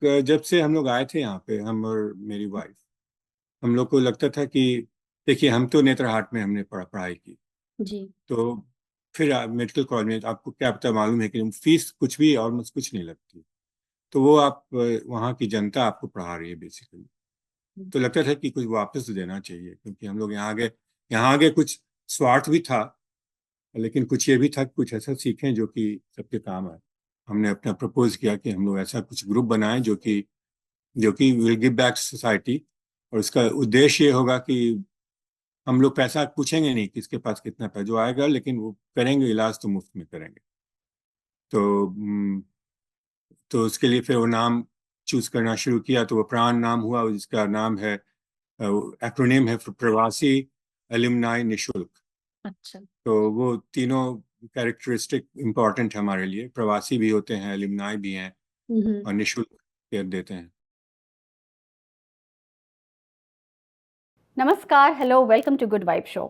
जब से हम लोग आए थे यहाँ पे, हम और मेरी वाइफ, हम लोग को लगता था कि देखिए, हम तो नेतरहाट में हमने पढ़ाई की। जी। तो फिर मेडिकल कॉलेज में आपको क्या पता, मालूम है कि फीस कुछ भी ऑलमोस्ट कुछ नहीं लगती। तो वो आप वहाँ की जनता आपको पढ़ा रही है बेसिकली। तो लगता था कि कुछ वापस तो देना चाहिए, क्योंकि हम लोग यहाँ आगे कुछ स्वार्थ भी था, लेकिन कुछ ये भी था कि कुछ ऐसा सीखें जो कि सबके काम आए। हमने अपना प्रपोज किया कि हम लोग ऐसा कुछ ग्रुप बनाएं जो कि विल गिव बैक सोसाइटी। और उसका उद्देश्य ये होगा कि हम लोग पैसा पूछेंगे नहीं किसके पास कितना पैसा जो आएगा, लेकिन वो करेंगे, इलाज तो मुफ्त में करेंगे। तो तो उसके लिए फिर वो नाम चूज करना शुरू किया, तो वो प्राण नाम हुआ, जिसका नाम है, एक्रोनिम है प्रवासी एलुमनाई निशुल्क। अच्छा। तो वो तीनों कैरेक्टरिस्टिक इम्पोर्टेंट है हमारे लिए। प्रवासी भी होते हैं, एलुमनाई भी हैं, हम्म। और निशुल्क केयर देते हैं। Namaskar, hello, welcome to Good Vibe Show.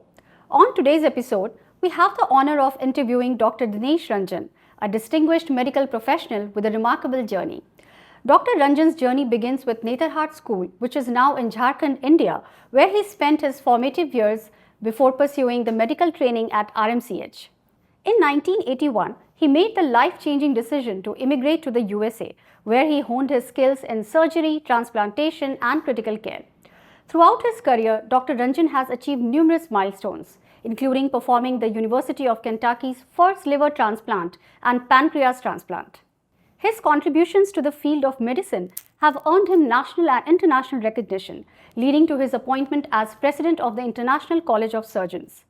On today's episode, we have the honor of interviewing Dr. Dinesh Ranjan, a distinguished medical professional with a remarkable journey. Dr. Ranjan's journey begins with Netarhat School, which is now in Jharkhand, India, where he spent his formative years before pursuing the medical training at RMCH. In 1981, he made the life-changing decision to immigrate to the USA, where he honed his skills in surgery, transplantation, and critical care. Throughout his career, Dr. Ranjan has achieved numerous milestones, including performing the University of Kentucky's first liver transplant and pancreas transplant. His contributions to the field of medicine have earned him national and international recognition, leading to his appointment as president of the International College of Surgeons.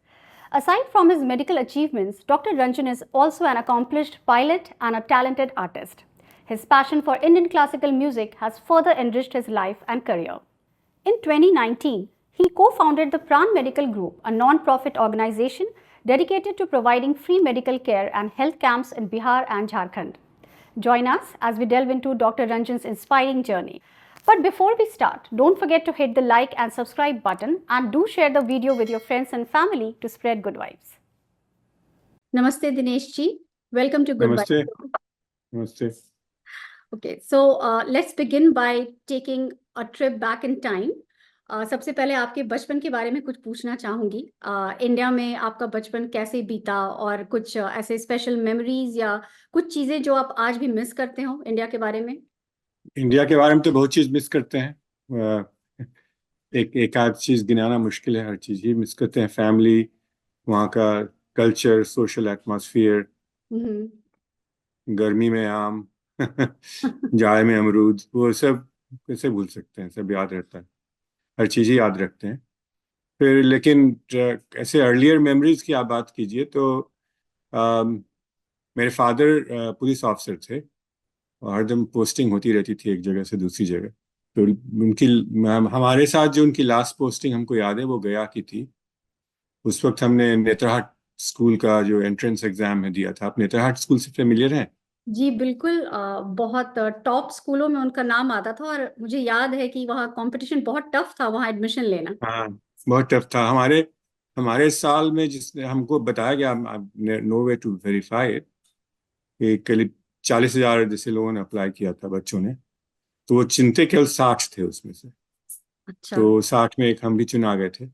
Aside from his medical achievements, Dr. Ranjan is also an accomplished pilot and a talented artist. His passion for Indian classical music has further enriched his life and career. In 2019, he co-founded the Pran Medical Group, a non-profit organization dedicated to providing free medical care and health camps in Bihar and Jharkhand. Join us as we delve into Dr. Ranjan's inspiring journey. But before we start, don't forget to hit the like and subscribe button and do share the video with your friends and family to spread good vibes. Namaste Dinesh ji. Welcome to Good नमस्ते। Vibes. नमस्ते। Okay, so let's begin by taking a trip back in time. सबसे पहले आपके बचपन के बारे में कुछ पूछना चाहूँगी। इंडिया में आपका बचपन कैसे बीता और कुछ ऐसे स्पेशल मेमोरीज या कुछ चीज़ें जो आप आज भी मिस करते हो इंडिया के बारे में? इंडिया के बारे में तो बहुत चीज़ मिस करते हैं। एक आध चीज़ गिनाना मुश्किल है, हर चीज़ ही मिस करते हैं। फैमिली, वहाँ का कल्चर, सोशल एटमॉस्फेयर, हम्म। गर्मी में आम, जाड़े में अमरूद, वो सब कैसे भूल सकते हैं, सब याद रहता है। हर चीज़ ही याद रखते हैं। फिर लेकिन ऐसे अर्लियर मेमोरीज की आप बात कीजिए तो अम, मेरे फादर पुलिस ऑफिसर थे, और हरदम पोस्टिंग होती रहती थी एक जगह से दूसरी जगह। तो उनकी हमारे साथ जो उनकी लास्ट पोस्टिंग हमको याद है, वो गया की थी। उस वक्त हमने नेतरहाट स्कूल का जो एंट्रेंस एग्जाम है दिया था। आप नेतरहाट स्कूल से फेमिलियर हैं? जी बिल्कुल, बहुत टॉप स्कूलों में उनका नाम आता था और मुझे याद है कि वहाँ कंपटीशन बहुत टफ था वहाँ एडमिशन लेना। हाँ, बहुत टफ था। हमारे हमारे साल में जिसने हमको बताया गया, नो वे टू वेरीफाई, कि करीब 40,000 जैसे लोगों ने अप्लाई किया था, बच्चों ने। तो वो चिंते केवल 60 थे उसमें से। अच्छा। तो 60 में एक हम भी चुना गए थे।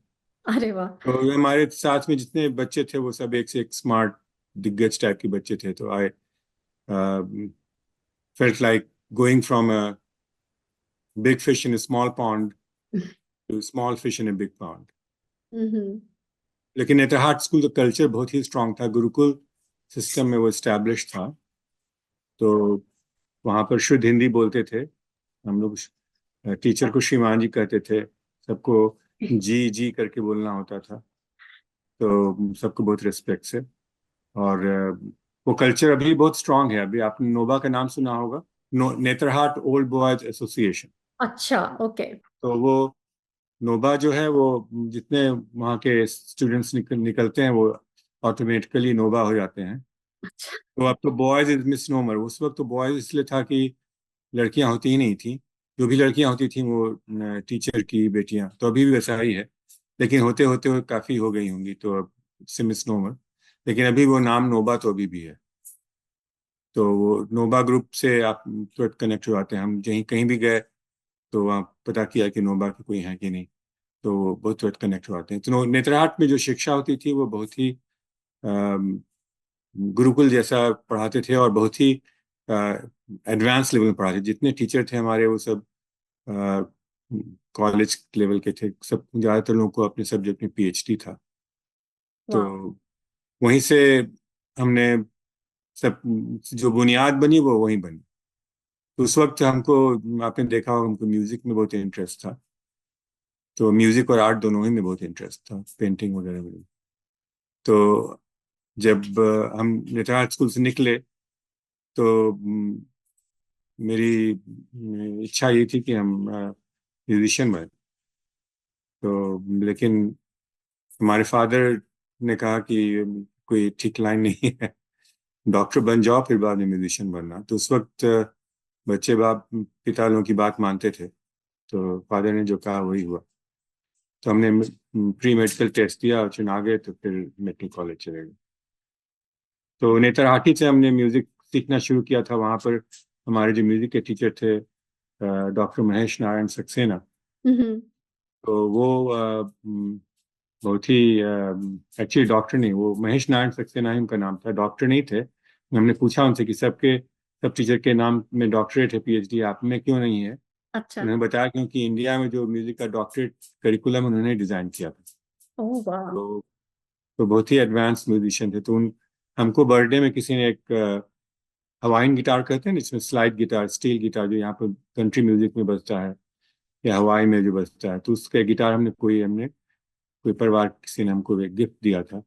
अरे वाह। तो हमारे साथ में जितने बच्चे थे वो सब एक से एक स्मार्ट, दिग्गज टाइप के बच्चे थे। तो I felt like going from a big fish in small pond to small fish in a big pond. Hmm. लेकिन नेतरहाट स्कूल का कल्चर बहुत ही स्ट्रांग था, गुरुकुल सिस्टम में वो स्टैब्लिश था। तो वहाँ पर शुद्ध हिंदी बोलते थे हम लोग। टीचर को श्रीमान जी कहते थे, सबको जी जी करके बोलना होता था। तो सबको बहुत रिस्पेक्ट से। और वो कल्चर अभी बहुत स्ट्रांग है। अभी आपने नोबा का नाम सुना होगा, नेतरहाट ओल्ड बॉयज एसोसिएशन। अच्छा, ओके। तो वो नोबा जो है, वो जितने वहाँ के स्टूडेंट्स निकलते हैं, वो ऑटोमेटिकली नोबा हो जाते हैं। अच्छा। तो अब तो बॉयज इज मिस नोमर। उस वक्त तो बॉयज इसलिए था कि लड़कियां होती ही नहीं थी। जो भी लड़कियां होती थी वो टीचर की बेटियां। तो अभी भी वैसा ही है, लेकिन होते होते वो काफी हो गई होंगी, तो अब से मिस नोमर। लेकिन अभी वो नाम नोबा तो अभी भी है। तो वो नोबा ग्रुप से आप तुरंत कनेक्ट हो जाते हैं। हम कहीं कहीं भी गए तो वहाँ पता किया कि नोबा के कोई है कि नहीं, तो वो बहुत तुरंत कनेक्ट हो जाते हैं। तो नेतरहाट में जो शिक्षा होती थी वो बहुत ही गुरुकुल जैसा पढ़ाते थे और बहुत ही एडवांस लेवल में पढ़ाते थे। जितने टीचर थे हमारे वो सब कॉलेज लेवल के थे। सब ज़्यादातर लोगों को अपने सब्जेक्ट में पीएचडी था। तो वाह। वहीं से हमने सब जो बुनियाद बनी वो वहीं बनी। तो उस वक्त हमको, आपने देखा होगा, हमको म्यूजिक में बहुत इंटरेस्ट था। तो म्यूजिक और आर्ट दोनों ही में बहुत इंटरेस्ट था, पेंटिंग वगैरह में। तो जब हम नेतरहाट स्कूल से निकले तो मेरी इच्छा ये थी कि हम म्यूजिशियन बने। तो लेकिन हमारे फादर ने कहा कि कोई ठीक लाइन नहीं है, डॉक्टर बन जाओ फिर बाद में म्यूजिशियन बनना। तो उस वक्त बच्चे बाप पिता लोगों की बात मानते थे, तो फादर ने जो कहा वही हुआ। तो हमने प्री मेडिकल टेस्ट दिया और चुना गए, तो फिर मेडिकल कॉलेज चले गए। तो नेतरहाटी से हमने म्यूजिक सीखना शुरू किया था। वहाँ पर हमारे जो म्यूजिक के टीचर थे डॉक्टर महेश नारायण सक्सेना, हम्म। तो वो बहुत ही एक्चुअली डॉक्टर नहीं, वो महेश नारायण सक्सेना ही उनका नाम था, डॉक्टर नहीं थे। हमने पूछा उनसे कि सब टीचर के नाम में डॉक्टरेट है, पीएचडी, आप में क्यों नहीं है? अच्छा। उन्होंने बताया क्योंकि इंडिया में जो म्यूजिक का डॉक्टरेट करिकुलम उन्होंने डिजाइन किया था। ओह वाह। तो बहुत ही एडवांस म्यूजिशियन थे। तो उन हमको बर्थडे में किसी ने एक हवाइन गिटार कहते हैं ना, जिसमें स्लाइड गिटार, स्टील गिटार जो यहाँ पर कंट्री म्यूजिक में बजता है या हवाई में जो बजता है, तो उसका गिटार हमने कोई परिवार किसी ने हमको एक गिफ्ट दिया था।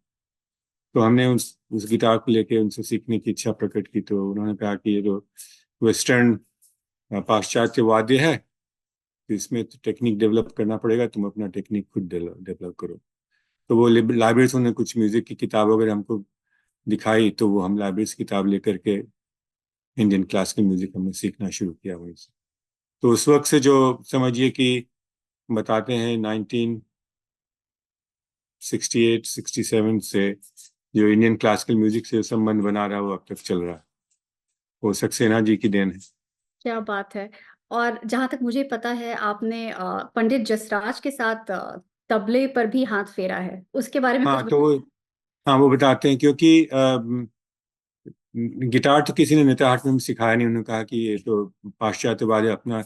तो हमने उस गिटार को लेके उनसे सीखने की इच्छा प्रकट की। तो उन्होंने कहा कि ये जो वेस्टर्न पाश्चात्य वाद्य है, तो इसमें तो टेक्निक डेवलप करना पड़ेगा, तुम अपना टेक्निक खुद डेवलप करो। तो वो लाइब्रेरी से उन्होंने कुछ म्यूजिक की किताब वगैरह हमको दिखाई, तो वो हम लाइब्रेरी से किताब लेकर के इंडियन क्लासिकल म्यूजिक हमने सीखना शुरू किया वहीं से। तो उस वक्त से जो समझिए कि बताते हैं 1968-67 से जो इंडियन क्लासिकल म्यूजिक से संबंध बना रहा है वो अब तक चल रहा है। वो सक्सेना जी की देन है। क्या बात है। और जहाँ तक मुझे पता है आपने पंडित जसराज के साथ तबले पर भी हाथ फेरा है, उसके बारे में कुछ हाँ तो हाँ वो बताते हैं, क्योंकि गिटार तो किसी ने नेता हाट में सिखाया नहीं। उन्होंने कहा कि ये तो पाश्चात्य वाले, अपना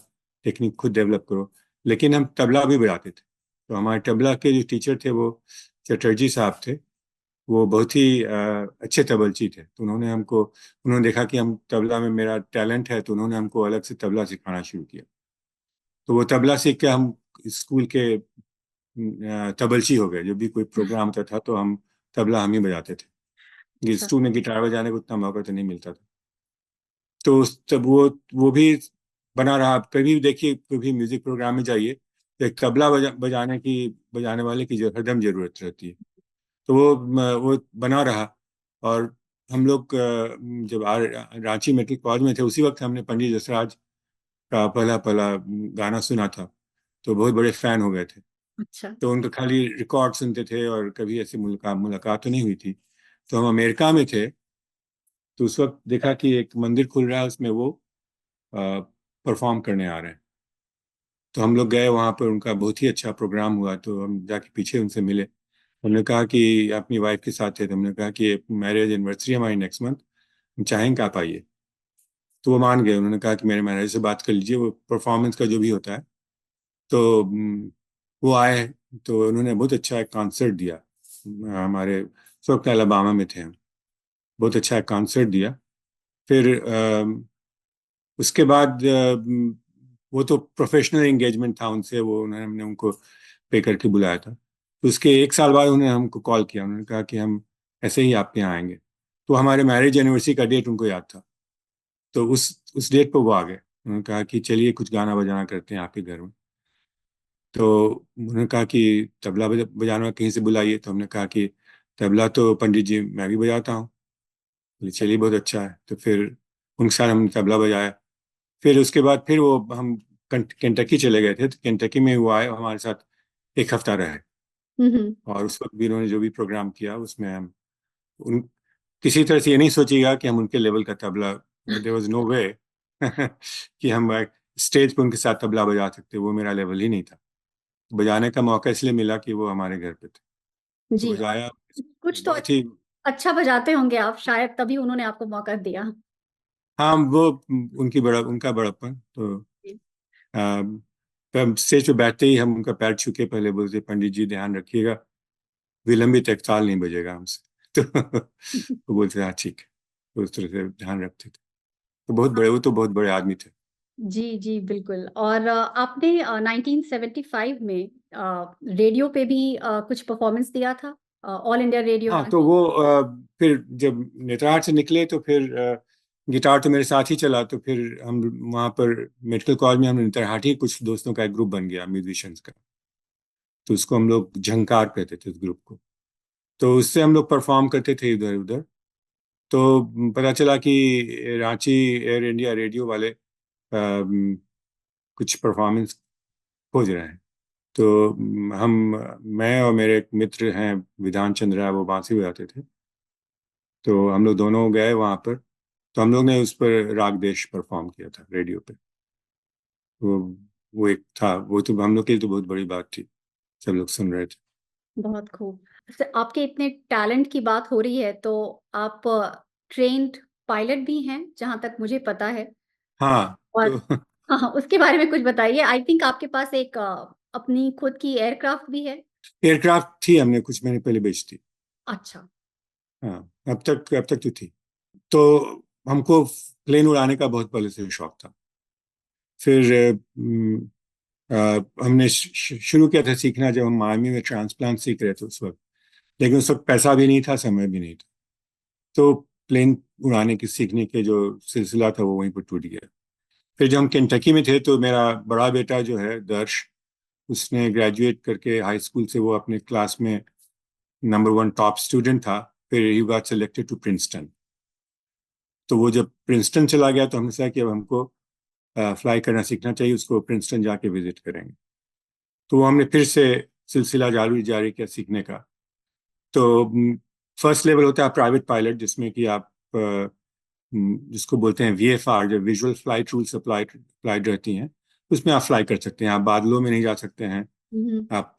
टेक्निक खुद डेवलप करो। लेकिन हम तबला भी बजाते थे। तो हमारे तबला के जो टीचर थे वो चटर्जी साहब थे। वो बहुत ही अच्छे तबलची थे। तो उन्होंने देखा कि हम तबला में मेरा टैलेंट है, तो उन्होंने हमको अलग से तबला सिखाना शुरू किया। तो वो तबला सीख के हम स्कूल के तबलची हो गए। जब भी कोई प्रोग्राम होता था तो हम तबला हम ही बजाते थे। अच्छा। स्कूल में गिटार बजाने को उतना मौका तो नहीं मिलता था। तो तब वो भी बना रहा। आप कभी भी देखिए, कभी म्यूजिक प्रोग्राम में जाइए तो एक तबला बजाने वाले की जो हरदम जरूरत रहती है। तो वो बना रहा। और हम लोग जब रांची मेडिकल कॉलेज में थे, उसी वक्त हमने पंडित जसराज का पहला पहला गाना सुना था। तो बहुत बड़े फैन हो गए थे। अच्छा। तो उनका खाली रिकॉर्ड सुनते थे और कभी ऐसी मुलाकात तो नहीं हुई थी। तो हम अमेरिका में थे, तो उस वक्त देखा कि एक मंदिर खुल रहा है, उसमें वो परफॉर्म करने आ रहे हैं। तो हम लोग गए वहाँ पर, उनका बहुत ही अच्छा प्रोग्राम हुआ। तो हम जाके पीछे उनसे मिले। हमने कहा कि अपनी वाइफ के साथ थे, तो हमने कहा कि मैरिज एनिवर्सरी हमारी नेक्स्ट मंथ, हम चाहेंगे कि आप आइए। तो वो मान गए। उन्होंने कहा कि मेरे मैनेजर से बात कर लीजिए, वो परफॉर्मेंस का जो भी होता है। तो वो आए। तो उन्होंने बहुत अच्छा एक कॉन्सर्ट दिया। हमारे उस वक्त अलबामा में थे हम। बहुत अच्छा एक कॉन्सर्ट दिया। फिर उसके बाद वो तो प्रोफेशनल एंगेजमेंट था उनसे, वो उन्होंने हमने उनको पे करके बुलाया था। तो उसके एक साल बाद उन्होंने हमको कॉल किया। उन्होंने कहा कि हम ऐसे ही आपके यहाँ आएंगे। तो हमारे मैरिज एनिवर्सरी का डेट उनको याद था। तो उस डेट पर वो आ गए। उन्होंने कहा कि चलिए कुछ गाना बजाना करते हैं आपके घर में। तो उन्होंने कहा कि तबला बजाना कहीं से बुलाइए। तो हमने कहा कि तबला तो पंडित जी मैं भी बजाता हूँ। बोले चलिए बहुत अच्छा है। तो फिर उनके साथ हमने तबला बजाया। फिर उसके बाद फिर वो हम केंटकी चले गए थे। तो केंटकी में वो आए, हमारे साथ एक हफ्ता रहे। हम्म। और उस वक्त भी उन्होंने जो भी प्रोग्राम किया उसमें हम उन किसी तरह से ये नहीं सोचिएगा कि हम उनके लेवल का तबला देयर वाज नो वे कि हम स्टेज पे उनके साथ तबला बजा सकते, वो मेरा लेवल ही नहीं था। बजाने का मौका इसलिए मिला कि वो हमारे घर पे थे, तो जी। बजाया। कुछ तो बहुत ही, अच्छा बजाते होंगे आप, शायद तभी उन्होंने आपको मौका दिया। हाँ वो उनका बड़प्पन तो तब स्टेज पे बैठते ही हम उनका पैर छू के पहले बोलते, पंडित जी ध्यान रखिएगा, विलंबित एक ताल नहीं बजेगा हमसे। तो वो बोलते हाँ ठीक है, तो उस तरह से ध्यान रखते थे। तो बहुत बड़े, वो तो बहुत बड़े आदमी थे। जी जी बिल्कुल। और आपने 1975 में रेडियो पे भी कुछ परफॉर्मेंस दिया था, ऑल इंडिया रेडियो हाँ तो वो फिर जब नेत्राहाट से निकले तो फिर गिटार तो मेरे साथ ही चला, तो फिर हम वहाँ पर मेडिकल कॉलेज में हम नेत्राहाट ही कुछ दोस्तों का एक ग्रुप बन गया म्यूजिशियंस का, तो उसको हम लोग झंकार कहते थे उस ग्रुप को। तो उससे हम लोग परफॉर्म करते थे इधर उधर। तो पता चला कि रांची एयर इंडिया रेडियो वाले कुछ परफॉर्मेंस खोज रहे हैं। तो मैं और मेरे एक मित्र हैं विधान चंद्रा, वो बांसुरी बजाते थे, तो हम लोग दोनों गए वहां पर। तो हम लोग ने उस पर राग देश परफॉर्म किया था रेडियो पे। वो वो एक था, वो तो हम लोग के लिए तो बहुत बड़ी बात थी, सब लोग सुन रहे थे। बहुत खूब। वैसे आपके इतने टैलेंट की बात हो रही है, तो आप ट्रेन्ड पायलट भी हैं जहाँ तक मुझे पता है। हाँ और तो हाँ हाँ, उसके बारे में कुछ बताइए। आई थिंक आपके पास एक अपनी खुद की एयरक्राफ्ट भी है। एयरक्राफ्ट थी, हमने कुछ महीने पहले बेची थी। अच्छा। हाँ, अब तक तो थी। तो हमको प्लेन उड़ाने का बहुत पहले से शौक था। फिर हमने शुरू किया था सीखना जब हम मायामी में ट्रांसप्लांट सीख रहे थे उस वक्त, लेकिन उस वक्त पैसा भी नहीं था, समय भी नहीं था। तो प्लेन उड़ाने की सीखने के जो सिलसिला था वो वहीं पर टूट गया। फिर जब हम केंटकी में थे तो मेरा बड़ा बेटा जो है दर्श, उसने ग्रेजुएट करके हाई स्कूल से, वो अपने क्लास में नंबर 1 टॉप स्टूडेंट था। फिर ही गॉट सेलेक्टेड टू प्रिंसटन। तो वो जब प्रिंसटन चला गया तो हमने सोचा कि अब हमको फ्लाई करना सीखना चाहिए, उसको प्रिंसटन जाके विजिट करेंगे। तो वो हमने फिर से सिलसिला जारी किया सीखने का। तो फर्स्ट लेवल होता है प्राइवेट पायलट, जिसमें कि आप जिसको बोलते हैं VFR, जो विजुअल फ्लाइट रूल्स अप्लाइड रहती हैं, उसमें आप फ्लाई कर सकते हैं। आप बादलों में नहीं जा सकते हैं, हम्म। आप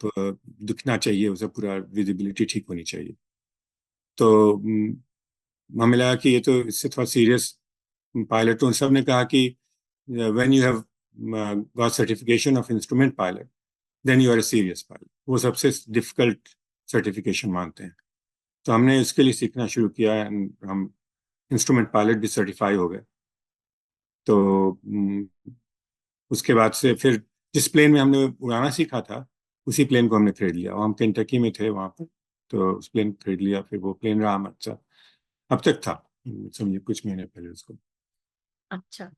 दिखना चाहिए, उसे पूरा विजिबिलिटी ठीक होनी चाहिए। तो हमें लगा कि ये तो इससे थोड़ा सीरियस पायलट। तो उन सब ने कहा कि when you have got certification of instrument pilot then you are a serious pilot. वो सबसे डिफिकल्ट सर्टिफिकेशन मानते हैं। तो हमने इसके लिए सीखना शुरू किया। हम इंस्ट्रूमेंट पायलट भी सर्टिफाई हो गए। तो उसके बाद से फिर जिस प्लेन में हमने उड़ाना सीखा था उसी प्लेन को हमने खरीद लिया, और हम केंटकी में थे वहां पर, तो उस प्लेन को खरीद लिया। फिर वो प्लेन रहा हमारे साथ अब तक था, समझिए कुछ महीने पहले उसको। अच्छा।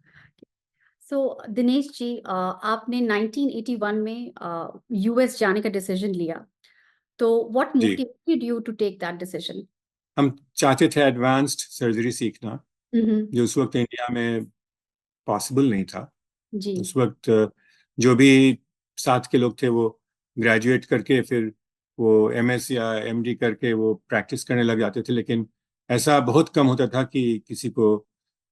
सो दिनेश जी, आपने 1981 में यूएस जाने का डिसीजन लिया, तो व्हाट जी, motivated you to take that decision? हम चाहते थे एडवांस्ड सर्जरी सीखना, हम्म। जो उस वक्त इंडिया में पॉसिबल नहीं था। जी उस वक्त जो भी साथ के लोग थे वो ग्रेजुएट करके फिर वो MS या MD करके वो प्रैक्टिस करने लग जाते थे, लेकिन ऐसा बहुत कम होता था कि किसी को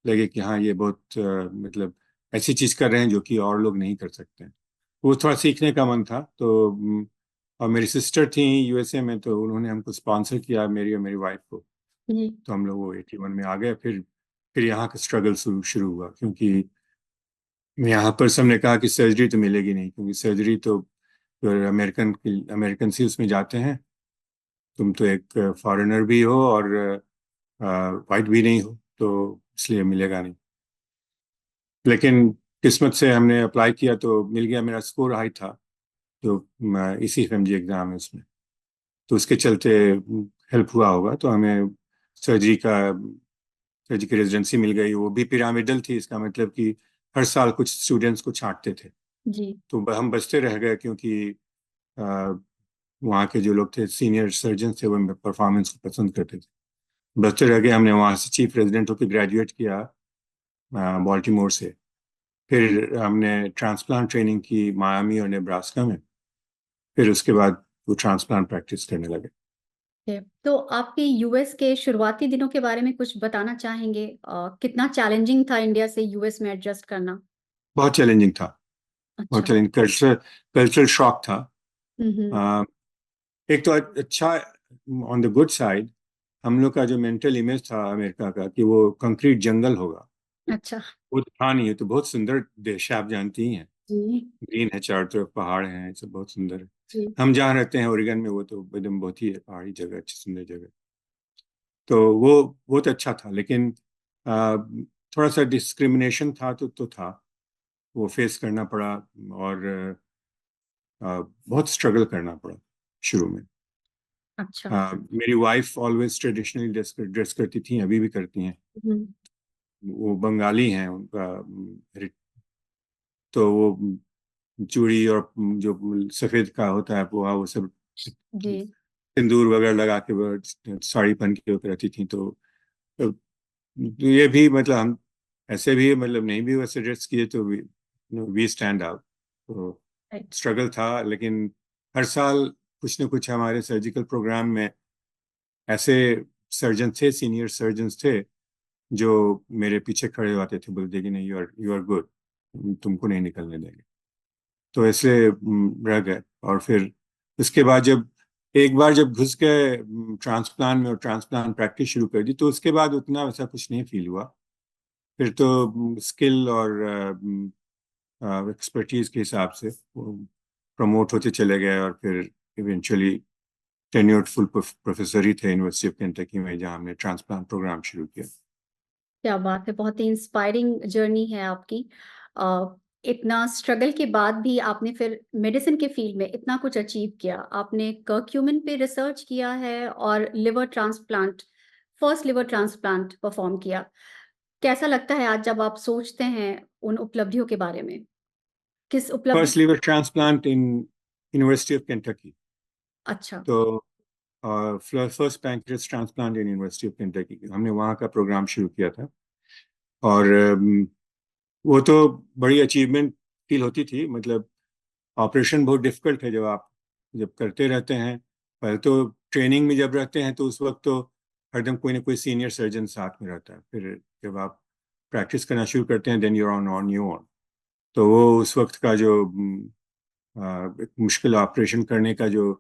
लगे कि हाँ ये बहुत मतलब ऐसी चीज कर रहे हैं जो कि और लोग नहीं कर सकते हैं। वो थोड़ा सीखने का मन था। तो और मेरी सिस्टर थी USA में, तो उन्होंने हमको स्पॉन्सर किया, मेरी और मेरी वाइफ को। जी। तो हम लोग वो 81 में आ गए। फिर यहाँ का स्ट्रगल शुरू शुरू हुआ, क्योंकि यहाँ पर सबने कहा कि सर्जरी तो मिलेगी नहीं, क्योंकि सर्जरी तो अमेरिकन ही उसमें जाते हैं। तुम तो एक फॉरेनर भी हो और वाइट भी नहीं हो, तो इसलिए मिलेगा नहीं। लेकिन किस्मत से हमने अप्लाई किया तो मिल गया, मेरा स्कोर हाई था। तो इसी FMG एग्जाम है उसमें, तो उसके चलते हेल्प हुआ होगा, तो हमें सर्जरी का सर्जरी की रेजिडेंसी मिल गई। वो भी पिरामिडल थी, इसका मतलब कि हर साल कुछ स्टूडेंट्स को छांटते थे। जी। तो हम बचते रह गए, क्योंकि अ, वहाँ के जो लोग थे सीनियर सर्जन थे, वो परफॉर्मेंस को पसंद करते थे। बचते रह गए। हमने वहाँ से चीफ रेजिडेंट होकर ग्रेजुएट किया बॉल्टीमोर से। फिर हमने ट्रांसप्लांट ट्रेनिंग की मायामी और नेब्रास्का में। फिर उसके बाद वो ट्रांसप्लांट प्रैक्टिस करने लगे। तो आपके यूएस के शुरुआती दिनों के बारे में कुछ बताना चाहेंगे? कितना चैलेंजिंग था इंडिया से यूएस में एडजस्ट करना? बहुत चैलेंजिंग था। बहुत अच्छा। चैलेंजिंग कल्चरल कल्चरल शॉक था। हम्म। अ, एक तो अच्छा, ऑन द गुड साइड, हम लोग का जो मेंटल इमेज था अमेरिका का कि वो कंक्रीट जंगल होगा, अच्छा। वो था नहीं है। तो बहुत सुंदर देश है, आप जानती ही हैं। जी। ग्रीन है, चारों तरफ पहाड़ हैं, सब बहुत सुंदर है। जी। हम जहाँ रहते हैं ओरिगन में, वो तो एकदम बहुत ही पहाड़ी जगह, अच्छी सुंदर जगह। तो वो बहुत अच्छा था, लेकिन थोड़ा सा डिस्क्रिमिनेशन था, तो था, वो फेस करना पड़ा। और बहुत स्ट्रगल करना पड़ा शुरू में। अच्छा। मेरी वाइफ ऑलवेज ट्रेडिशनली ड्रेस करती थी, अभी भी करती हैं। हम्म। वो बंगाली हैं, उनका तो वो चूड़ी और जो सफेद का होता है वो सब, जी। सिंदूर वगैरह लगा के वो साड़ी पहन के वो रहती थी। तो ये भी मतलब हम ऐसे भी मतलब नहीं भी वैसे ड्रेस किए तो वी स्टैंड आउट। तो राइट। स्ट्रगल था, लेकिन हर साल कुछ न कुछ हमारे सर्जिकल प्रोग्राम में ऐसे सर्जन थे, सीनियर सर्जन्स थे, जो मेरे पीछे खड़े होते थे, बोलते कि नहीं, यू आर गुड, तुमको नहीं निकलने देंगे। तो ऐसे रह गए। और फिर उसके बाद जब एक बार जब घुस गए ट्रांसप्लांट में और ट्रांसप्लांट प्रैक्टिस शुरू कर दी, तो उसके बाद उतना वैसा कुछ नहीं फील हुआ। फिर तो स्किल और एक्सपर्टीज के हिसाब से वो प्रमोट होते चले गए, और फिर इवेंचुअली टेन्योर्ड फुल प्रोफेसर ही थे यूनिवर्सिटी ऑफ केंटकी में, जहाँ हमने ट्रांसप्लांट प्रोग्राम शुरू किया। क्या बात है! बहुत ही इंस्पायरिंग जर्नी है आपकी। इतना स्ट्रगल के बाद भी आपने फिर मेडिसिन के फील्ड में इतना कुछ अचीव किया। आपने कर्क्यूमिन पे रिसर्च किया है और liver transplant, first liver transplant perform किया। कैसा लगता है आज जब आप सोचते हैं उन उपलब्धियों के बारे में? किस उपलब्धि? First liver transplant in university of Kentucky. अच्छा। तो first pancreas transplant in university of Kentucky, हमने वहाँ का प्रोग्राम शुरू किया था। और वो तो बड़ी अचीवमेंट फील होती थी। मतलब ऑपरेशन बहुत डिफिकल्ट है, जब करते रहते हैं। पहले तो ट्रेनिंग में जब रहते हैं तो उस वक्त तो हरदम कोई ना कोई सीनियर सर्जन साथ में रहता है। फिर जब आप प्रैक्टिस करना शुरू करते हैं, then you're on you on. तो वो उस वक्त का जो एक मुश्किल ऑपरेशन करने का जो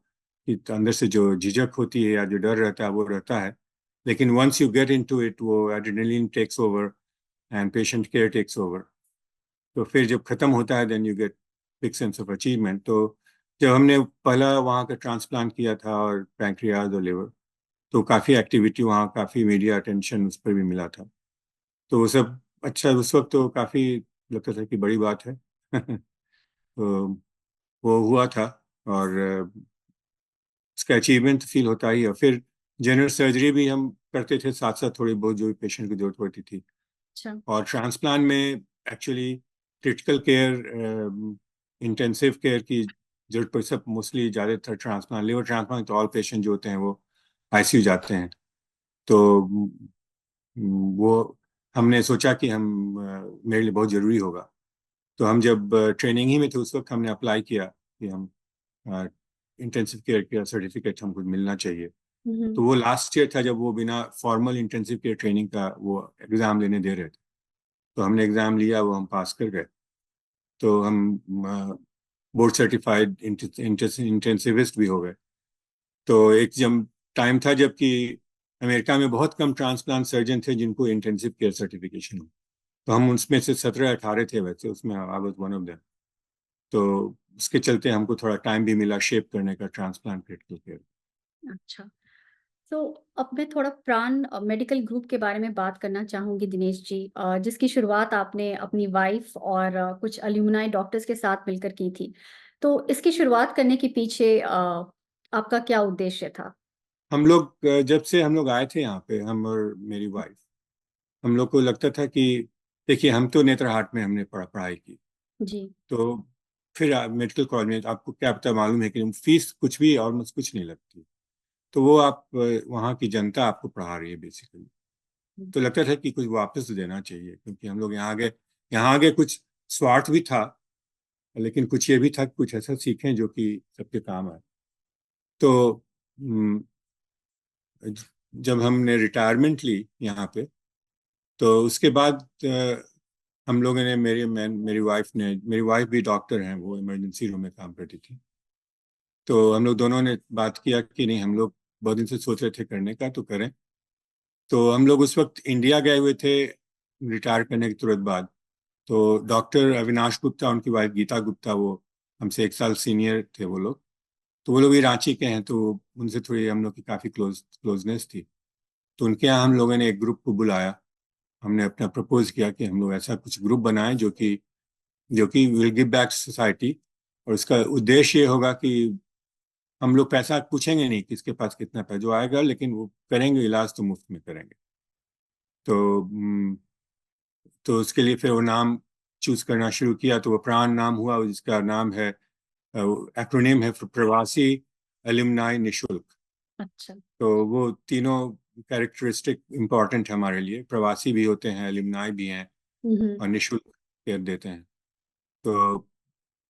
कि अंदर से जो झिझक होती है या जो डर रहता है, वो रहता है। लेकिन once you get into it, वो adrenaline takes over and patient care takes over. तो फिर जब खत्म होता है, then you get big sense of achievement. तो जब हमने पहला वहाँ का ट्रांसप्लांट किया था, और पैंक्रियाज और लिवर, तो काफ़ी एक्टिविटी वहाँ, काफ़ी मीडिया अटेंशन उस पर भी मिला था। तो वो सब अच्छा, उस वक्त तो काफ़ी लगता था कि बड़ी बात है। तो वो हुआ था। और इसका अचीवमेंट फील होता ही है। और फिर जनरल सर्जरी भी हम करते थे साथ साथ, थोड़ी बहुत जो पेशेंट की जरूरत पड़ती थी। अच्छा। और ट्रांसप्लांट में actually critical care, intensive care की जरूरत पड़ी। सब मोस्टली ज़्यादातर ट्रांसप्लांट, लिवर ट्रांसप्लांट तो ऑल पेशेंट जो होते हैं वो आईसीयू जाते हैं। तो वो हमने सोचा कि मेरे लिए बहुत ज़रूरी होगा। तो हम जब ट्रेनिंग ही में थे, उस वक्त हमने अप्लाई किया कि हम इंटेंसिव केयर का सर्टिफिकेट हमको मिलना चाहिए। हम्म। तो वो लास्ट ईयर था जब वो बिना फॉर्मल इंटेंसिव केयर ट्रेनिंग का वो एग्ज़ाम लेने दे रहे थे। तो हमने एग्ज़ाम लिया, वो हम पास कर गए। तो हम बोर्ड सर्टिफाइड इंटेंसिविस्ट भी हो गए। तो एक जब टाइम था जबकि अमेरिका में बहुत कम ट्रांसप्लांट सर्जन थे जिनको इंटेंसिव केयर सर्टिफिकेशन हो। तो हम उसमें से 17-18 थे, वैसे उसमें I was one of them. तो उसके चलते हमको थोड़ा टाइम भी मिला शेप करने का ट्रांसप्लांट क्रिटिकल केयर। अच्छा। तो अब मैं थोड़ा प्राण मेडिकल ग्रुप के बारे में बात करना चाहूँगी दिनेश जी, जिसकी शुरुआत आपने अपनी वाइफ और कुछ अलुमनाई डॉक्टर्स के साथ मिलकर की थी। तो इसकी शुरुआत करने के पीछे आपका क्या उद्देश्य था? हम लोग जब से हम लोग आए थे यहाँ पे, हम और मेरी वाइफ, हम लोग को लगता था कि देखिए, हम तो नेत्रहाट में हमने पढ़ाई की। जी। तो फिर मेडिकल कॉलेज में आपको क्या पता, मालूम है कि फीस कुछ भी ऑलमोस्ट कुछ नहीं लगती। तो वो आप वहाँ की जनता आपको पढ़ा रही है बेसिकली। हुँ। तो लगता था कि कुछ वापस तो देना चाहिए, क्योंकि हम लोग यहाँ आगे कुछ स्वार्थ भी था, लेकिन कुछ ये भी था कि कुछ ऐसा सीखें जो कि सबके काम आए। तो जब हमने रिटायरमेंट ली यहाँ पे, तो उसके बाद हम लोगों ने मेरी वाइफ भी डॉक्टर हैं, वो इमरजेंसी रूम में काम करती थी। तो हम लोग दोनों ने बात किया कि नहीं, हम लोग बहुत दिन से सोच रहे थे करने का, तो करें। तो हम लोग उस वक्त इंडिया गए हुए थे रिटायर करने के तुरंत बाद। तो डॉक्टर अविनाश गुप्ता, उनकी वाइफ गीता गुप्ता, वो हमसे 1 साल सीनियर थे वो लोग। तो वो लोग भी रांची के हैं, तो उनसे थोड़ी हम लोग की काफ़ी क्लोजनेस थी। तो उनके यहाँ हम लोगों ने एक ग्रुप को बुलाया। हमने अपना प्रपोज किया कि हम लोग ऐसा कुछ ग्रुप बनाएं जो कि विल गिव बैक सोसाइटी। और उसका उद्देश्य ये होगा कि हम लोग पैसा पूछेंगे नहीं किसके पास कितना पैसा जो आएगा, लेकिन वो करेंगे, इलाज तो मुफ्त में करेंगे। तो तो उसके लिए फिर वो नाम चूज करना शुरू किया। तो वो प्राण नाम हुआ, जिसका नाम है, एक्रोनिम है प्रवासी एलुमनाई निशुल्क। अच्छा। तो वो तीनों कैरेक्टरिस्टिक इम्पॉर्टेंट है हमारे लिए। प्रवासी भी होते हैं, एलुमनाई भी हैं, और निशुल्क केयर देते हैं। तो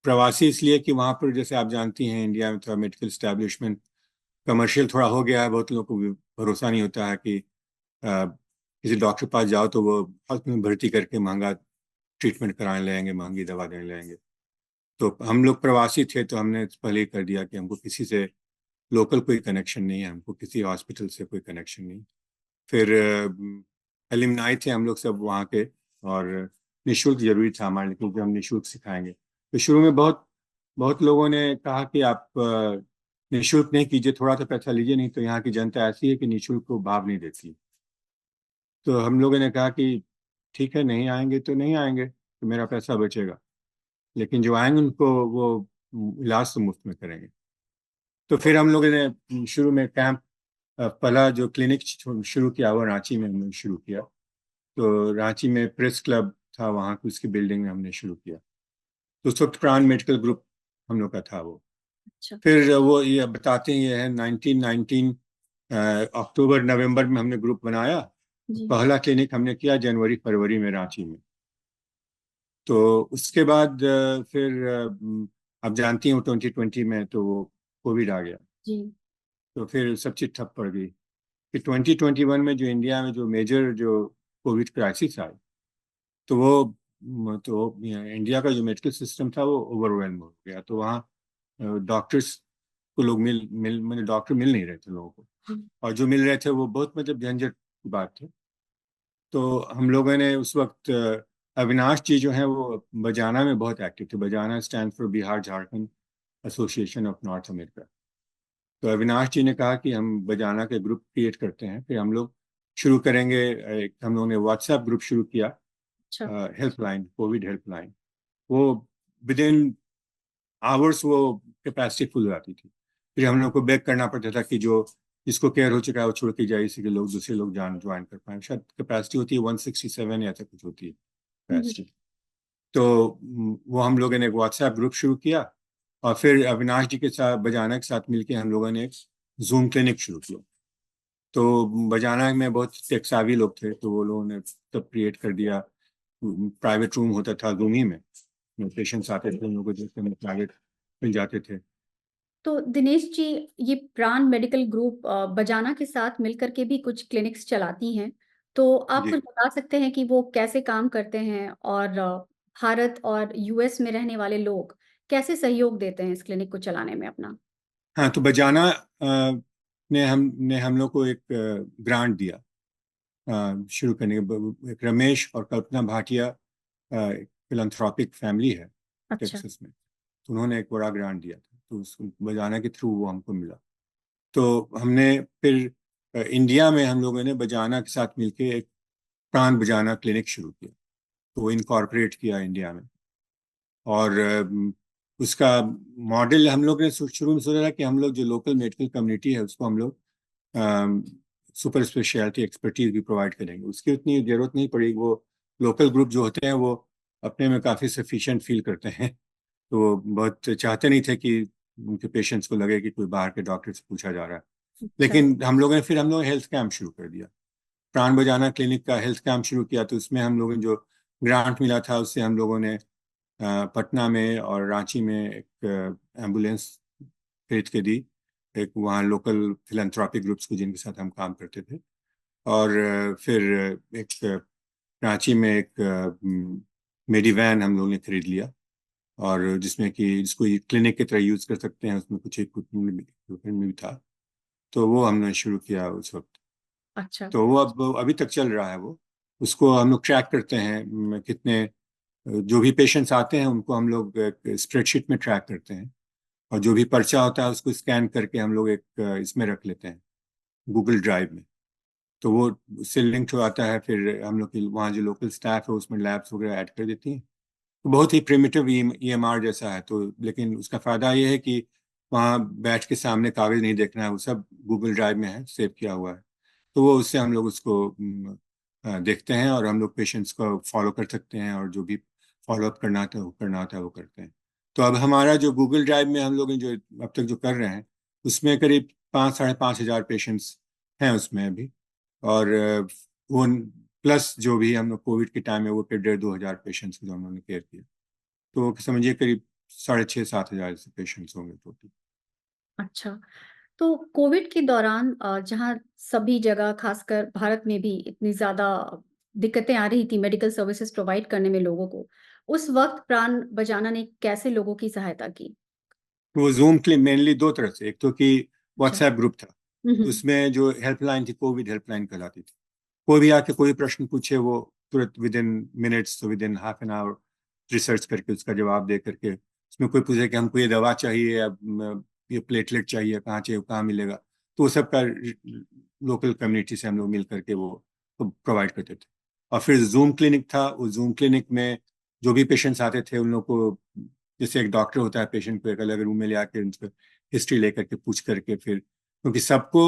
प्रवासी इसलिए कि वहाँ पर, जैसे आप जानती हैं, इंडिया में थोड़ा मेडिकल स्टैब्लिशमेंट कमर्शियल थोड़ा हो गया है। बहुत लोगों को भरोसा नहीं होता है कि किसी डॉक्टर के पास जाओ तो वो हॉस्पिटल में भर्ती करके महंगा ट्रीटमेंट कराने लगेंगे, महंगी दवा देने लगेंगे। तो हम लोग प्रवासी थे, तो हमने पहले ही कर दिया कि हमको किसी से लोकल कोई कनेक्शन नहीं है, हमको किसी हॉस्पिटल से कोई कनेक्शन नहीं। फिर एलिमनाई थे हम लोग सब वहाँ के, और निःशुल्क जरूरी था हमारे लिए, क्योंकि हम निःशुल्क सिखाएंगे। तो शुरू में बहुत बहुत लोगों ने कहा कि आप निःशुल्क नहीं कीजिए, थोड़ा सा पैसा लीजिए, नहीं तो यहाँ की जनता ऐसी है कि निःशुल्क को भाव नहीं देती। तो हम लोगों ने कहा कि ठीक है, नहीं आएंगे तो नहीं आएंगे, तो मेरा पैसा बचेगा, लेकिन जो आएंगे उनको वो इलाज तो मुफ्त में करेंगे। तो फिर हम लोगों ने शुरू में कैंप, पहला जो क्लिनिक शुरू किया वो रांची में हमने शुरू किया। तो रांची में प्रेस क्लब था, वहाँ की उसकी बिल्डिंग में हमने शुरू किया। तो उस वक्त प्राण मेडिकल ग्रुप हम लोग का था वो। अच्छा। फिर वो ये बताते हैं, ये है 1919 अक्टूबर नवंबर में हमने ग्रुप बनाया। जी। पहला क्लिनिक हमने किया जनवरी फरवरी में रांची में। तो उसके बाद फिर आप जानती हैं 2020 में तो वो कोविड आ गया। जी। तो फिर सब चीज ठप पड़ गई। फिर 2021 में जो इंडिया में जो मेजर जो कोविड क्राइसिस आई, तो वो तो इंडिया का जो मेडिकल सिस्टम था वो ओवरवेलम हो गया। तो वहाँ डॉक्टर्स को लोग मिल मिल मतलब डॉक्टर मिल नहीं रहे थे लोगों को, और जो मिल रहे थे वो बहुत मतलब झंझट की बात थी। तो हम लोगों ने उस वक्त अविनाश जी जो हैं वो बजाना में बहुत एक्टिव थे। बजाना stand for Bihar Jharkhand association of north America. तो अविनाश जी ने कहा कि हम बजाना के ग्रुप क्रिएट करते हैं, फिर हम लोग शुरू करेंगे। हम लोगों ने व्हाट्सएप ग्रुप शुरू किया, अच्छा। Helpline, Covid helpline. वो विद इन आवर्स वो कैपेसिटी फुल हो जाती थी। फिर हम लोग को बेक करना पड़ता था कि जो जिसको केयर हो चुका है वो छोड़ के जाए, इसी के लोग दूसरे लोग ज्वाइन कर पाए। शायद कैपेसिटी होती है 167 या ऐसा कुछ होती है कैपेसिटी। तो वो हम लोगों ने एक व्हाट्सएप ग्रुप शुरू किया, और फिर अविनाश जी के साथ, बजाना के साथ मिलके हम लोगों ने एक जूम क्लिनिक शुरू किया। तो बजाना में बहुत टेक्सावी लोग थे, तो वो लोगों ने सब क्रिएट कर दिया। प्राइवेट रूम होता था जूम ही में, पेशेंट्स आते थे, उन लोगों को देखते में प्राइवेट मिल जाते थे। तो दिनेश जी, ये प्राण मेडिकल ग्रुप बजाना के साथ मिलकर के भी कुछ क्लिनिक्स चलाती हैं। तो आप जी कुछ बता सकते हैं कि वो कैसे काम करते हैं, और भारत और यूएस में रहने वाले लोग कैसे सहयोग देते हैं इस क्लिनिक को चलाने में अपना? हाँ, तो बजाना ने हम लोग को एक ग्रांट दिया शुरू करने के। एक रमेश और कल्पना भाटिया, फिलंथ्रॉपिक फैमिली है अच्छा। टेक्सास में, तो उन्होंने एक बड़ा ग्रांट दिया था, तो उस बजाना के थ्रू वो हमको मिला। तो हमने फिर इंडिया में हम लोगों ने बजाना के साथ मिलके एक प्राण बजाना क्लिनिक शुरू किया। तो वो इनकॉर्पोरेट किया इंडिया में। और उसका मॉडल हम लोग ने शुरू में सोचा था कि हम लोग जो लोकल मेडिकल कम्युनिटी है उसको हम लोग सुपर स्पेशलिटी एक्सपर्टीज भी प्रोवाइड करेंगे। उसकी उतनी जरूरत नहीं पड़ेगी। वो लोकल ग्रुप जो होते हैं वो अपने में काफ़ी सफिशिएंट फील करते हैं। तो वो बहुत चाहते नहीं थे कि उनके पेशेंट्स को लगे कि कोई बाहर के डॉक्टर से पूछा जा रहा है। अच्छा। लेकिन हम लोग हेल्थ कैंप शुरू कर दिया। प्राण बजाना क्लिनिक का हेल्थ कैंप शुरू किया। तो उसमें हम लोगों ने जो ग्रांट मिला था उससे हम लोगों ने पटना में और रांची में एक एम्बुलेंस खरीद के दी। एक वहाँ लोकल फिलैंथ्रोपिक ग्रुप्स को जिनके साथ हम काम करते थे। और फिर एक रांची में एक मेडिवैन हम लोगों ने खरीद लिया, और जिसमें कि जिसको क्लिनिक की तरह यूज कर सकते हैं, उसमें कुछ इक्विपमेंट भी था। तो वो हमने शुरू किया उस वक्त। अच्छा। तो वो अब अभी तक चल रहा है। वो उसको हम लोग ट्रैक करते हैं, कितने जो भी पेशेंट्स आते हैं उनको हम लोग स्प्रेडशीट में ट्रैक करते हैं, और जो भी पर्चा होता है उसको स्कैन करके हम लोग एक इसमें रख लेते हैं, गूगल ड्राइव में। तो वो उससे लिंक हो आता है, फिर हम लोग की वहाँ जो लोकल स्टाफ है उसमें लैब्स वगैरह ऐड कर देती हैं। तो बहुत ही प्रिमिटिव EMR जैसा है। तो लेकिन उसका फ़ायदा ये है कि वहाँ बैठ के सामने कागज़ नहीं देखना है, वो सब गूगल ड्राइव में है, सेव किया हुआ है। तो वो उससे हम लोग उसको देखते हैं, और हम लोग पेशेंट्स को फॉलो कर सकते हैं, और जो भी फॉलोअप करना होता है वो करते हैं। तो अब हमारा जो गूगल ड्राइव में हम लोग जो अब तक जो कर रहे हैं, उसमें करीब 5-5.5 हज़ार पेशेंट्स हैं उसमें अभी। और वो प्लस जो भी हम लोग कोविड के टाइम में वो 1.5-2 हज़ार पेशेंट्स को जो हम लोगों ने केयर किया, तो समझिए करीब 6.5-7 हज़ार से पेशेंट्स होंगे टोटल। अच्छा, तो कोविड के दौरान जहाँ सभी जगह खासकर भारत में भी इतनी ज़्यादा दिक्कतें आ रही थी मेडिकल सर्विसेज प्रोवाइड करने में लोगों को, उस वक़्त प्राण बचाना ने कैसे लोगों की सहायता की? वो जूम के लिए मेनली दो तरह से, एक तो कि अच्छा। व्हाट्सएप ग्रुप था, हुँ, हुँ। उसमें जो हेल्पलाइन थी कोविड हेल्पलाइन कहलाती थी। कोई भी आके कोई प्रश्न पूछे, वो तुरंत विद इन मिनट्स, तो with in half an hour research करके उसका जवाब दे करके, उसमें कोई पूछे कि हमको ये दवा चाहिए या ये प्लेटलेट चाहिए, कहाँ चाहिए, कहाँ मिलेगा, तो वो सब का लोकल कम्युनिटी से हम लोग मिल करके वो प्रोवाइड करते थे। और फिर जूम क्लिनिक था। उस जूम क्लिनिक में जो भी पेशेंट्स आते थे उन लोग को, जैसे एक डॉक्टर होता है पेशेंट को एक अलग रूम में ले आके उनका हिस्ट्री लेकर के पूछ करके, फिर क्योंकि सबको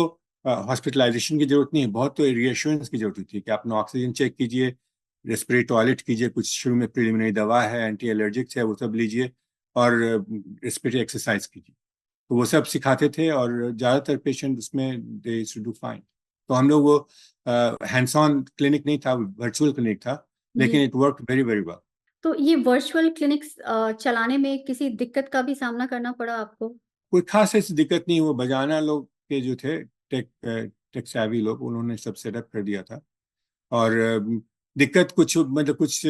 हॉस्पिटलाइजेशन की जरूरत नहीं है, बहुत तो रिएश्योरेंस की जरूरत होती है कि अपना ऑक्सीजन चेक कीजिए, रेस्पिरेटरी टॉयलेट कीजिए, कुछ शुरू में प्रिलिमिनरी दवा है, एंटी एलर्जिक्स है, वो सब लीजिए, और रेस्पिरेटरी एक्सरसाइज कीजिए। तो वो सब सिखाते थे, और ज़्यादातर पेशेंट उसमें they used to do fine. तो हम लोग वो हैंड्स ऑन क्लिनिक नहीं था, वर्चुअल क्लिनिक था, जी। लेकिन it work very very well. तो ये वर्चुअल क्लिनिक्स चलाने में किसी दिक्कत का भी सामना करना पड़ा आपको? कोई खास ऐसी दिक्कत नहीं। वो बजाना लोग के जो थे टेक सैवी लोग, उन्होंने सब सेटअप कर दिया था। और दिक्कत कुछ मतलब कुछ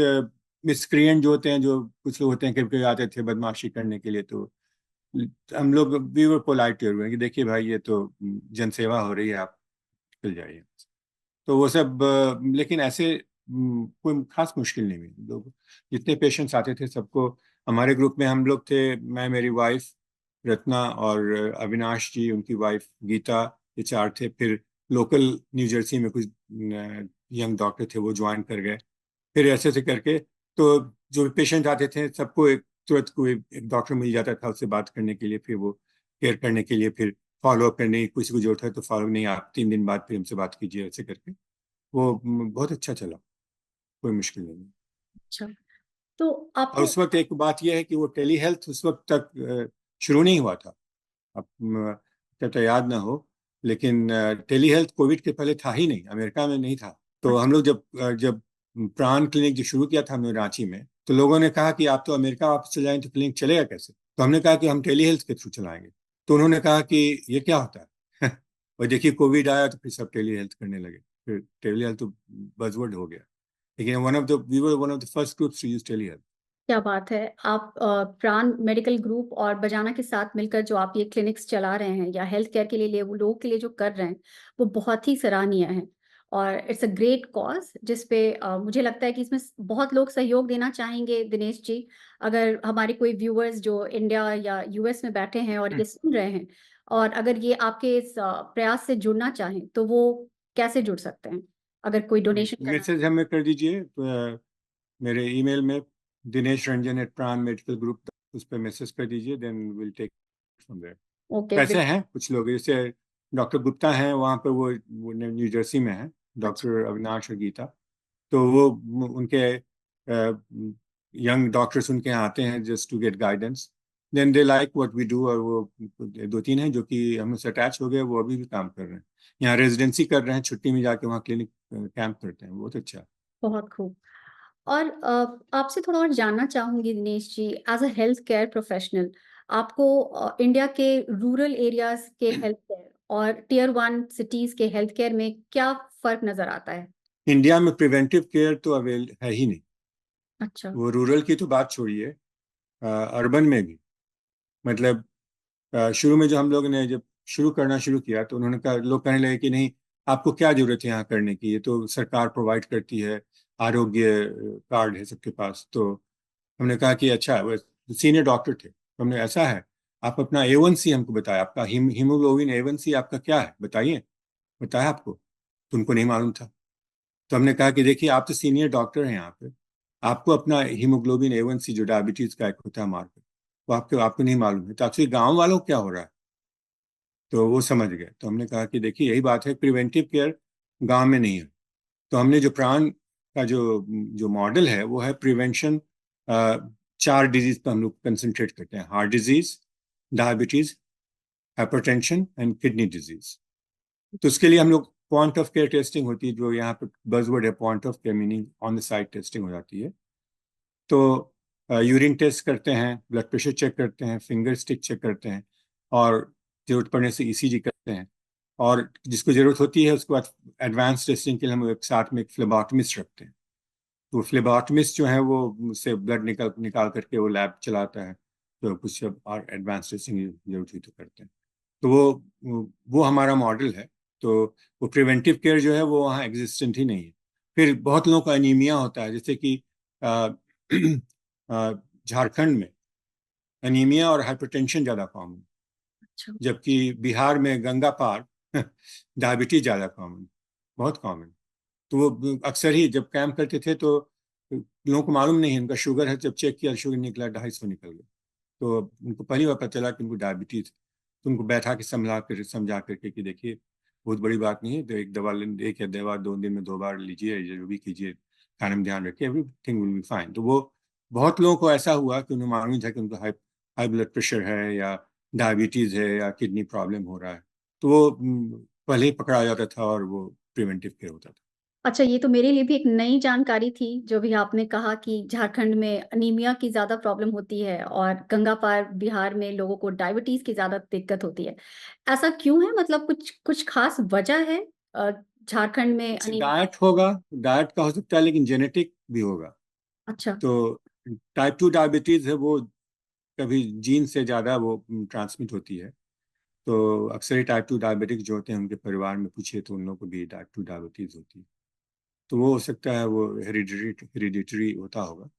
मिसक्रिएंट जो होते हैं, जो कुछ लोग होते हैं कभी कभी आते थे बदमाशी करने के लिए, तो हम लोग वी वर पोलाइट हुए कि देखिए भाई ये तो जनसेवा हो रही है, आप निकल जाइए। तो वो सब लेकिन ऐसे कोई खास मुश्किल नहीं हुई। लोग जितने पेशेंट्स आते थे सबको, हमारे ग्रुप में हम लोग थे, मैं, मेरी वाइफ रत्ना, और अविनाश जी, उनकी वाइफ गीता, ये चार थे। फिर लोकल न्यू जर्सी में कुछ यंग डॉक्टर थे, वो ज्वाइन कर गए। फिर ऐसे ऐसे करके, तो जो भी पेशेंट आते थे सबको एक तुरंत कोई एक डॉक्टर मिल जाता था उससे बात करने के लिए, फिर वो केयर करने के लिए, फिर फॉलो अप करने की, किसी को जरूरत है तो फॉलो, नहीं आप 3 दिन बाद फिर हमसे बात कीजिए, ऐसे करके वो बहुत अच्छा चला, कोई मुश्किल नहीं। अच्छा, तो और आपको उस वक्त एक बात यह है कि वो टेली हेल्थ उस वक्त तक शुरू नहीं हुआ था। अब क्या तो याद ना हो, लेकिन टेली हेल्थ कोविड के पहले था ही नहीं, अमेरिका में नहीं था। तो हम अच्छा, लोग जब प्राण क्लिनिक जो शुरू किया था हमने रांची में, तो लोगों ने कहा कि आप तो अमेरिका वापस चले जाएं तो क्लिनिक चलेगा कैसे। तो हमने कहा कि हम टेली हेल्थ के थ्रू चलाएंगे। तो उन्होंने कहा कि ये क्या होता है और देखिए कोविड आया तो फिर सब टेली हेल्थ करने लगे। फिर टेली हेल्थ तो बजवर्ड हो गया, लेकिन we were one of the first groups to use tele health. क्या बात है! आप प्राण मेडिकल ग्रुप और बजाना के साथ मिलकर जो आप ये क्लिनिक्स चला रहे हैं या हेल्थ केयर के लिए वो लोगों के लिए जो कर रहे हैं, वो बहुत ही सराहनीय है और इट्स अ ग्रेट कॉज़ जिस पे मुझे लगता है कि इसमें बहुत लोग सहयोग देना चाहेंगे दिनेश जी। अगर हमारे कोई व्यूअर्स जो इंडिया या यूएस में बैठे हैं और ये सुन रहे हैं और अगर ये आपके इस प्रयास से जुड़ना चाहें, तो वो कैसे जुड़ सकते हैं? अगर कोई डोनेशन करना मैसेज हमें कर दीजिए मेरे ईमेल में, dinesh.ranjan@pran medical group, उस पर मैसेज कर दीजिए, then will take from there. Okay, कैसे हैं कुछ लोग, जैसे डॉक्टर गुप्ता हैं वहाँ पे, वो न्यू जर्सी में है, अच्छा, डॉक्टर अविनाश और गीता। तो वो उनके यंग डॉक्टर्स उनके यहाँ आते हैं just to get guidance, then they like what we do. और वो 2-3 हैं जो कि हमसे अटैच हो गए, वो अभी भी काम कर रहे हैं, यहाँ रेजिडेंसी कर रहे हैं, छुट्टी में जाके वहाँ क्लिनिक कैंप करते हैं, बहुत अच्छा। बहुत खूब। और आपसे थोड़ा और जानना चाहूँगी Dinesh ji, as a health care professional आपको इंडिया के रूरल एरियाज के हेल्थ केयर और टियर 1 सिटीज के हेल्थ केयर में क्या फर्क नजर आता है? इंडिया में प्रिवेंटिव केयर तो अवेल है ही नहीं। अच्छा। वो रूरल की तो बात छोड़िए, अर्बन में भी, मतलब शुरू में जो हम लोग ने जब शुरू करना शुरू किया तो उन्होंने कहा, लोग कहने लगे कि नहीं, आपको क्या जरूरत है यहाँ करने की, ये तो सरकार प्रोवाइड करती है, आरोग्य कार्ड है सबके पास। तो हमने कहा कि अच्छा, वो सीनियर डॉक्टर थे, तो हमने, ऐसा है, आप अपना A1C हमको बताया, आपका हीमोग्लोबिन A1C आपका क्या है बताइए, बताया आपको? तो उनको नहीं मालूम था। तो हमने कहा कि देखिए, आप तो सीनियर डॉक्टर हैं यहाँ पे, आपको अपना हीमोग्लोबिन A1C जो डायबिटीज का एक होता है मार्कर, वो आपको आपको नहीं मालूम है, तो आपसे गाँव वालों को क्या हो रहा है? तो वो समझ गए। तो हमने कहा कि देखिए, यही बात है, प्रिवेंटिव केयर गांव में नहीं है। तो हमने जो प्राण का जो जो मॉडल है वो है प्रिवेंशन। 4 डिजीज पर हम लोग कंसंट्रेट करते हैं: heart disease, diabetes, hypertension and kidney disease. तो उसके लिए हम लोग पॉइंट ऑफ केयर टेस्टिंग होती है, जो यहाँ पे बजवर्ड है, point of care meaning on the site testing हो जाती है। तो यूरिन टेस्ट करते हैं, ब्लड प्रेशर चेक करते हैं, फिंगर स्टिक चेक करते हैं, और जरूरत पड़ने से ECG करते हैं। और जिसको जरूरत होती है उसके बाद एडवांस टेस्टिंग के लिए हम एक साथ में एक फ्लेबॉटमिस्ट रखते हैं। तो फ्लेबॉटमिस्ट जो है वो उससे ब्लड निकाल निकाल करके वो लैब चलाता है, तो कुछ और एडवांस टेस्टिंग जरूरत हुई तो करते हैं। तो वो हमारा मॉडल है। तो वो प्रिवेंटिव केयर जो है वो वहाँ एग्जिस्टेंट ही नहीं है। फिर बहुत लोगों का एनीमिया होता है, जैसे कि अ, झारखंड में एनीमिया और हाइपरटेंशन ज़्यादा कॉमन, अच्छा। जबकि बिहार में गंगा पार डायबिटीज ज़्यादा कॉमन, बहुत कॉमन। तो वो अक्सर ही जब कैंप करते थे तो लोगों को मालूम नहीं है उनका शुगर है, जब चेक किया शुगर निकला 250 निकल गया। तो उनको पहली बार पता चला कि उनको डायबिटीज। तो उनको बैठा के समझा करके कि देखिए, बहुत बड़ी बात नहीं है, तो एक दवा एक या दवा 2 दिन में 2 बार लीजिए, जो भी कीजिए, खाने में ध्यान रखिए, एवरीथिंग विल बी फाइन। तो वो बहुत लोगों को ऐसा हुआ कि उन्हें मालूम नहीं था कि उनको हाई हाई ब्लड प्रेशर है या डायबिटीज है या किडनी प्रॉब्लम हो रहा है। तो वो पहले ही पकड़ा जाता था और वो प्रिवेंटिव केयर होता था। अच्छा, ये तो मेरे लिए भी एक नई जानकारी थी, जो भी आपने कहा कि झारखंड में अनीमिया की ज़्यादा प्रॉब्लम होती है और गंगा पार बिहार में लोगों को डायबिटीज़ की ज़्यादा दिक्कत होती है। ऐसा क्यों है? मतलब कुछ कुछ खास वजह है अ, झारखंड में कुछ अनीमिया? डाइट होगा, डाइट का हो सकता है, लेकिन जेनेटिक भी होगा। अच्छा। तो टाइप 2 डायबिटीज है वो, कभी जीन से ज़्यादा वो ट्रांसमिट होती है। तो अक्सर ही टाइप 2 डायबिटिक जो होते हैं उनके परिवार में पूछिए तो उन लोगों को भी टाइप 2 डायबिटीज होती है। तो वो हो सकता है वो हेरिडिटरी होता होगा।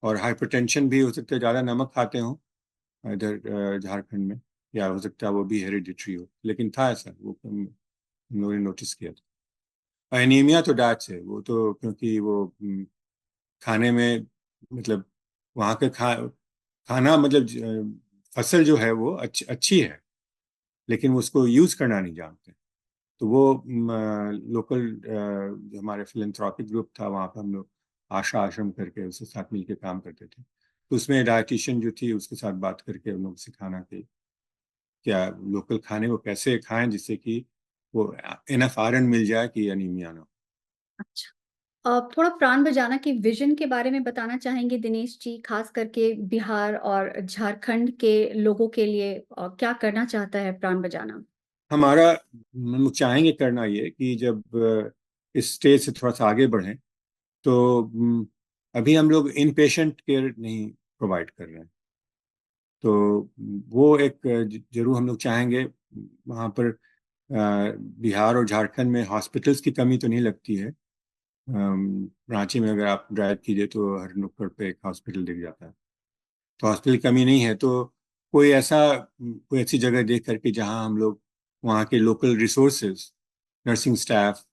और हाइपरटेंशन भी हो सकता है, ज़्यादा नमक खाते हो इधर झारखंड में, या हो सकता है वो भी हेरिडिटरी हो, लेकिन था ऐसा, वो हम लोगों ने नोटिस किया था। एनीमिया तो डाइट से, वो तो क्योंकि वो खाने में, मतलब वहाँ के खाना, मतलब फसल जो है वो अच्छी है, लेकिन उसको यूज करना नहीं जानते। तो वो लोकल जो हमारे फिलेंथ्रोपिक ग्रुप था वहाँ पर, हम लोग आशा आश्रम करके उसके साथ मिलकर काम करते थे। तो उसमें डाइटिशियन जो थी उसके साथ बात करके उन लोग सिखाना कि क्या लोकल खाने को कैसे खाएं जिससे कि वो इनफ आयरन मिल जाए कि अनीमिया ना हो। अच्छा। थोड़ा प्राण बचाना की विज़न के बारे में बताना चाहेंगे दिनेश जी? ख़ास करके बिहार और झारखंड के लोगों के लिए क्या करना चाहता है प्राण बचाना? हमारा, हम लोग चाहेंगे करना ये कि जब इस स्टेज से थोड़ा सा आगे बढ़ें, तो अभी हम लोग इन पेशेंट केयर नहीं प्रोवाइड कर रहे हैं। तो वो एक जरूर हम लोग चाहेंगे। वहाँ पर बिहार और झारखंड में हॉस्पिटल्स की कमी तो नहीं लगती है। रांची में अगर आप ड्राइव कीजिए तो हर नुक्कड़ पे एक हॉस्पिटल दिख जाता है। तो हॉस्पिटल की कमी नहीं है। तो कोई ऐसी जगह देख करके जहाँ हम लोग वहाँ के local resources, nursing staff,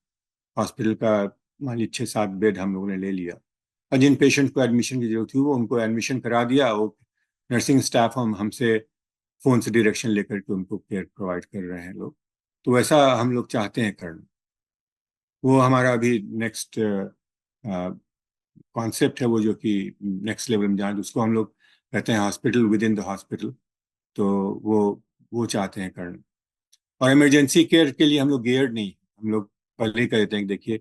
hospital का मान लीजिए 6-7 बेड हम लोगों ने ले लिया, और जिन पेशेंट को एडमिशन की जरूरत हुई वो उनको एडमिशन करा दिया। वो नर्सिंग स्टाफ हमसे फ़ोन से डायरेक्शन लेकर के उनको केयर प्रोवाइड कर रहे हैं लोग। तो वैसा हम लोग चाहते हैं करना। वो हमारा अभी नेक्स्ट कॉन्सेप्ट है, वो जो कि नेक्स्ट लेवल में जाए, उसको हम लोग कहते हैं hospital with in the hospital. तो वो वो चाहते हैं करना। और इमरजेंसी केयर के लिए हम लोग गियर्ड नहीं, हम लोग पहले ही कह देते हैं कि देखिए,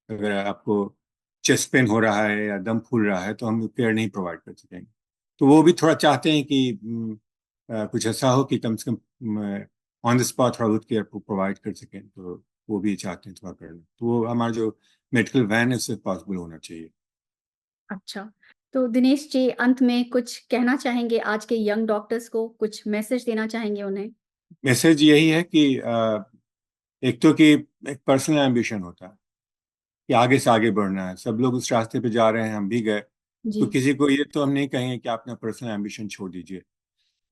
अगर आपको चेस्ट पेन हो रहा है या दम फूल रहा है तो हम केयर नहीं प्रोवाइड कर सकेंगे। तो वो भी थोड़ा चाहते हैं कि कुछ ऐसा हो कि कम से come on the spot health care provide कर सकें, तो वो भी चाहते हैं थोड़ा करना। तो वो हमारा जो मेडिकल वैन है उससे पॉसिबल होना चाहिए। अच्छा, तो दिनेश जी अंत में कुछ कहना चाहेंगे आज के यंग डॉक्टर्स को, कुछ मैसेज देना चाहेंगे उन्हें? मैसेज यही है कि एक तो कि एक पर्सनल एम्बिशन होता है कि आगे से आगे बढ़ना है, सब लोग उस रास्ते पे जा रहे हैं, हम भी गए। तो जी, किसी को ये तो हम नहीं कहेंगे कि आप अपना पर्सनल एम्बिशन छोड़ दीजिए।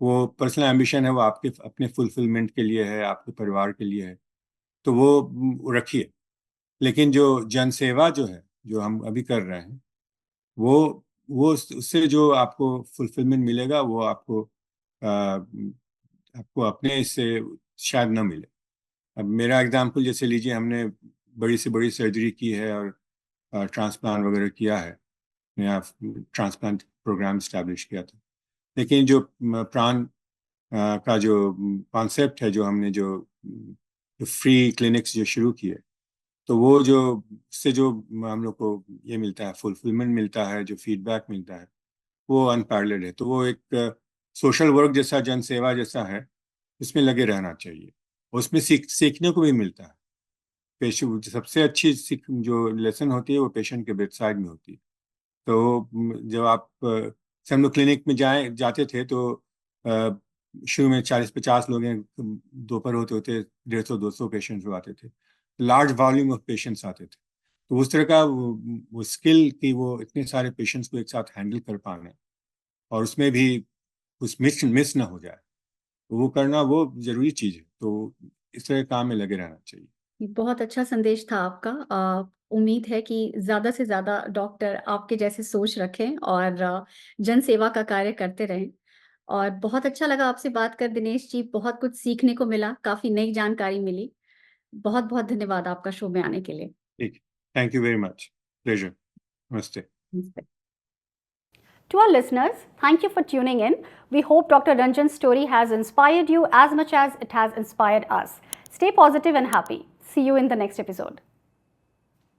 वो पर्सनल एम्बिशन है, वो आपके अपने फुलफिलमेंट के लिए है, आपके परिवार के लिए है, तो वो रखिए। लेकिन जो जन सेवा जो है, जो हम अभी कर रहे हैं, वो उससे जो आपको फुलफिलमेंट मिलेगा वो आपको अपने इससे शायद ना मिले। अब मेरा एग्जांपल जैसे लीजिए, हमने बड़ी से बड़ी सर्जरी की है और ट्रांसप्लांट वगैरह किया है, नया ट्रांसप्लांट प्रोग्राम स्टैब्लिश किया था। लेकिन जो प्राण का जो कॉन्सेप्ट है, जो हमने जो फ्री क्लिनिक्स जो शुरू किए, तो वो जो उससे जो हम लोग को ये मिलता है, फुलफिलमेंट मिलता है, जो फीडबैक मिलता है, वो अनपैरेलल्ड है। तो वो एक सोशल वर्क जैसा, जन सेवा जैसा है, इसमें लगे रहना चाहिए। उसमें सीखने को भी मिलता है। पेशेंट सबसे अच्छी सीख जो लेसन होती है वो पेशेंट के बेड साइड में होती है। तो जब आप से हम लोग क्लिनिक में जाते थे, तो अ, शुरू में 40-50 लोग हैं, दोपहर होते होते 150-200 पेशेंट्स आते थे, लार्ज वॉल्यूम ऑफ पेशेंट्स आते थे। तो उस तरह का वो स्किल कि वो इतने सारे पेशेंट्स को एक साथ हैंडल कर पाना, और उसमें भी कुछ मिस ना हो जाए, तो वो करना वो जरूरी चीज़ है। तो इस तरह के काम में लगे रहना चाहिए। ये बहुत अच्छा संदेश था आपका। उम्मीद है कि ज़्यादा से ज़्यादा डॉक्टर आपके जैसे सोच रखें और जन सेवा का कार्य करते रहें। और बहुत अच्छा लगा आपसे बात कर दिनेश जी, बहुत कुछ सीखने को मिला, काफ़ी नई जानकारी मिली। बहुत-बहुत धन्यवाद आपका शो में आने के लिए। ठीक, thank you very much, pleasure, नमस्ते। To our listeners, thank you for tuning in. We hope Dr. Ranjan's story has inspired you as much as it has inspired us. Stay positive and happy. See you in the next episode.